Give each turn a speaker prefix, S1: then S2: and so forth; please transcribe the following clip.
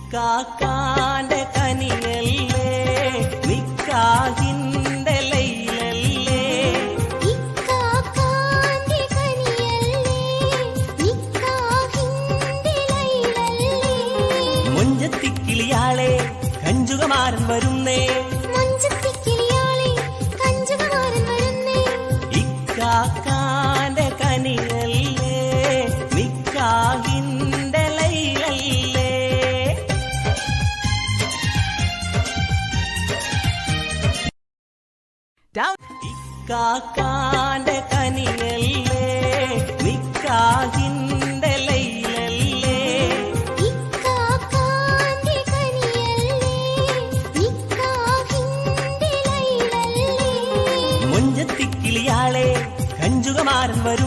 S1: ഇക്കാക്കാന്റെ കനിയല്ലേ നിക്കാഹിന്റെ ലൈലല്ലേ
S2: ഇക്കാക്കാന്റെ കനിയല്ലേ നിക്കാഹിന്റെ ലൈലല്ലേ
S1: മുഞ്ചത്തിക്കിളിയാളെ കഞ്ചുകമാരൻ വരുന്നേ
S2: മുഞ്ചത്തിക്കിളിയാളെ കഞ്ചുകമാരൻ വരുന്നേ
S1: ഇക്കാക്കാന്റെ കനിയല്ലേ നിക്കാഹിന്റെ ലൈലല്ലേ ഇക്കാക്കാന്റെ കനിയല്ലേ നിക്കാഹിന്റെ ലൈലല്ലേ
S2: ഇക്കാക്കാന്റെ കനിയല്ലേ നിക്കാഹിന്റെ ലൈലല്ലേ
S1: മുഞ്ചത്തിക്കിളിയാളെ കഞ്ചുകമാരൻ വരും